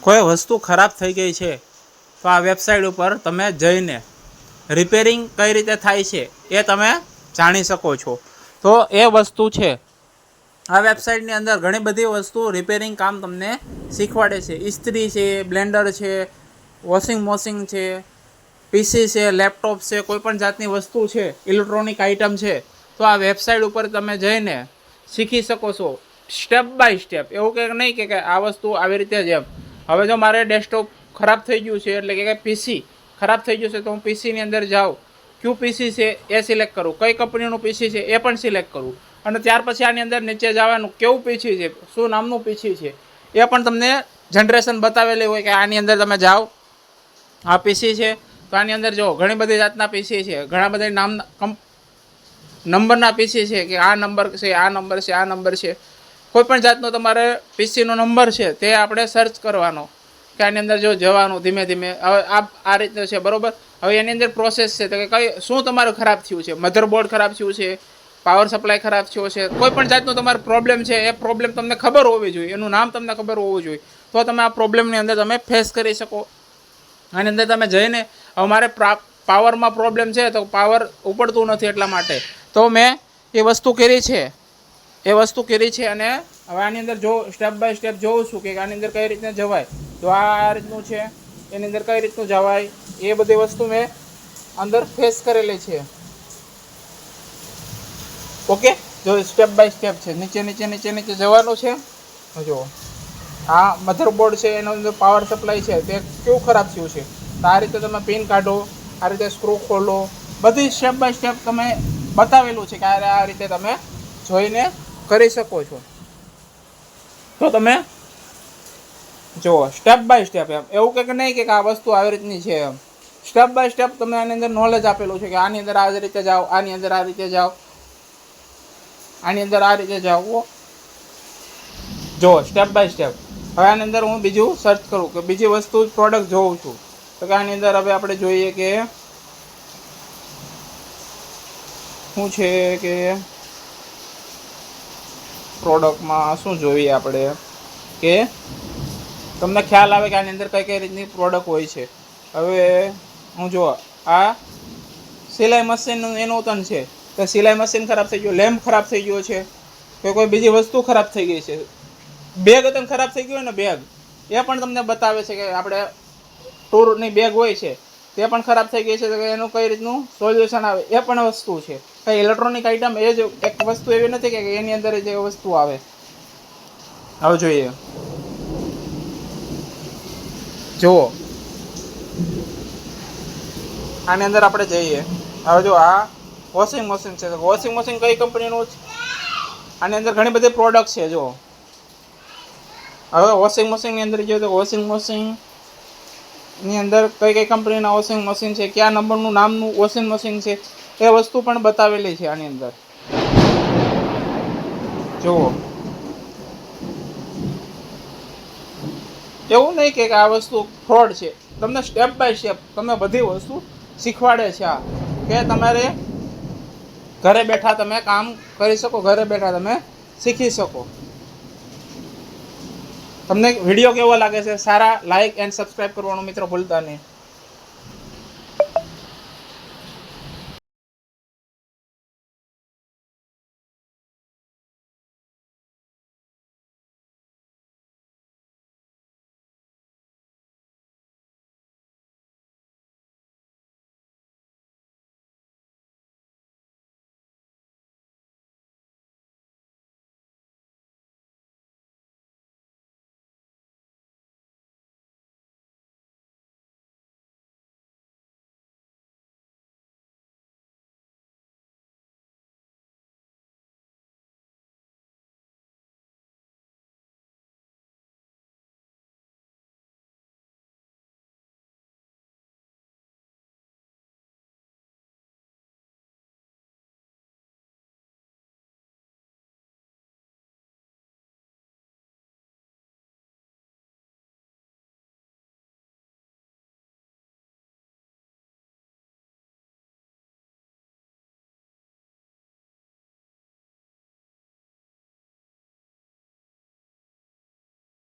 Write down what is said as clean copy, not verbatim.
કોઈ વસ્તુ ખરાબ થઈ ગઈ છે તો આ વેબસાઇટ ઉપર તમે જઈને રિપેરિંગ કઈ રીતે થાય છે એ તમે જાણી શકો છો. તો એ વસ્તુ છે આ વેબસાઇટની અંદર ઘણી બધી વસ્તુ રિપેરિંગ કામ તમને શીખવાડે છે. ઇસ્ત્રી છે, બ્લેન્ડર છે, વોશિંગ મશીન છે, પીસી છે, લેપટોપ છે, કોઈ પણ જાતની વસ્તુ છે, ઇલેક્ટ્રોનિક આઇટમ છે, તો આ વેબસાઇટ ઉપર તમે જઈને શીખી શકો છો સ્ટેપ બાય સ્ટેપ. એવું કંઈક નહીં કે આ વસ્તુ આવી રીતે જ એમ. હવે જો મારે ડેસ્કટોપ ખરાબ થઈ ગયું છે એટલે કે પીસી ખરાબ થઈ ગયું છે તો હું પીસીની અંદર જાઉં, ક્યુ પીસી છે એ સિલેક્ટ કરું, કઈ કંપનીનું પીસી છે એ પણ સિલેક્ટ કરું, અને ત્યાર પછી આની અંદર નીચે જવાનું કેવું પીસી છે, શું નામનું પીસી છે એ પણ તમને જનરેશન બતાવેલી હોય કે આની અંદર તમે જાઓ આ પીસી છે તો આની અંદર જો ઘણી બધી જાતના પીસી છે, ઘણા બધા નંબરના પીસી છે કે આ નંબર છે, આ નંબર છે, આ નંબર છે. કોઈ પણ જાતનો તમારે પીસીનો નંબર છે તે આપણે સર્ચ કરવાનો કે આની અંદર જો જવાનું ધીમે ધીમે. હવે આ રીતનું છે બરોબર. હવે એની અંદર પ્રોસેસ છે તો કે કઈ શું તમારું ખરાબ થયું છે, મધરબોર્ડ ખરાબ થયું છે, પાવર સપ્લાય ખરાબ થયો છે, કોઈ પણ જાતનો તમારો પ્રોબ્લેમ છે એ પ્રોબ્લેમ તમને ખબર હોવી જોઈએ, એનું નામ તમને ખબર હોવું જોઈએ, તો તમે આ પ્રોબ્લેમની અંદર તમે ફેસ કરી શકો. આની અંદર તમે જઈને અમારે પાવરમાં પ્રોબ્લેમ છે તો પાવર ઉપડતું નથી એટલા માટે તો મેં એ વસ્તુ કરી છે અને હવે આની અંદર જો સ્ટેપ બાય સ્ટેપ જોઉં છું કે આની અંદર કઈ રીતના જવાય, તો આ રીતનું છે એની અંદર કઈ રીતનું જવાય એ બધી વસ્તુ મેં અંદર ફેસ કરેલી છે. ઓકે, જો સ્ટેપ બાય સ્ટેપ છે, નીચે નીચે નીચે નીચે જવાનું છે. જો આ મધરબોર્ડ છે એનો અંદર પાવર સપ્લાય છે તે કેવું ખરાબ થયું છે, તો આ રીતે તમે પિન કાઢો, આ રીતે સ્ક્રૂ ખોલો, બધી સ્ટેપ બાય સ્ટેપ તમે બતાવેલું છે કે આ રીતે તમે જોઈને કરી શકો છો. તો તમે જુઓ સ્ટેપ બાય સ્ટેપ, એમ એવું કંઈક નહીં કે આ વસ્તુ આવી રીતની છે, એમ સ્ટેપ બાય સ્ટેપ તમને આની અંદર નોલેજ આપેલું છે કે આની અંદર આ રીતે જાઓ, આની અંદર આ રીતે જાઓ, આની અંદર આ રીતે જાઓ. જુઓ સ્ટેપ બાય સ્ટેપ. હવે આની અંદર હું બીજું સર્ચ કરું કે બીજી વસ્તુ પ્રોડક્ટ જોઉં છું તો કે આની અંદર હવે આપણે જોઈએ કે શું છે કે પ્રોડક્ટમાં શું જોઈએ આપણે કે તમને ખ્યાલ આવે કે આની અંદર કઈ કઈ રીતની પ્રોડક્ટ હોય છે. હવે હું જો આ સિલાઈ મશીનનું એનું તન છે તો સિલાઈ મશીન ખરાબ થઈ ગયું, લેમ્પ ખરાબ થઈ ગયો છે, કે કોઈ બીજી વસ્તુ ખરાબ થઈ ગઈ છે, બેગ તને ખરાબ થઈ ગયું હોય ને બેગ એ પણ તમને બતાવે છે કે આપણે ટૂરની બેગ હોય છે તે પણ ખરાબ થઈ ગઈ છે તો એનું કઈ રીતનું સોલ્યુશન આવે એ પણ વસ્તુ છે. કઈ ઇલેક્ટ્રોનિક આઇટમ એ જ એક વસ્તુ એવી નથી કે એની અંદર જ એ વસ્તુ આવે. હવે જોઈએ, જુઓ આની અંદર આપણે જઈએ. હવે જો આ વોશિંગ મશીન છે, વોશિંગ મશીન કઈ કંપનીનું છે, આની અંદર ઘણી બધી પ્રોડક્ટ છે. જો હવે વોશિંગ મશીનની અંદર જોઈએ તો વોશિંગ મશીનની અંદર કઈ કઈ કંપનીના વોશિંગ મશીન છે, કયા નંબરનું નામનું વોશિંગ મશીન છે એ વસ્તુ પણ બતાવેલી છે આની અંદર. જુઓ એવું નહીં કે આ વસ્તુ ફ્રોડ છે, તમને સ્ટેપ બાય સ્ટેપ તમને બધી વસ્તુ શીખવાડે છે આ કે તમારે ઘરે બેઠા તમે કામ કરી શકો, ઘરે બેઠા તમે શીખી શકો. તમને વિડીયો કેવો લાગે છે, સારા લાઇક એન્ડ સબસ્ક્રાઈબ કરવાનું મિત્રો ભૂલતા નહીં.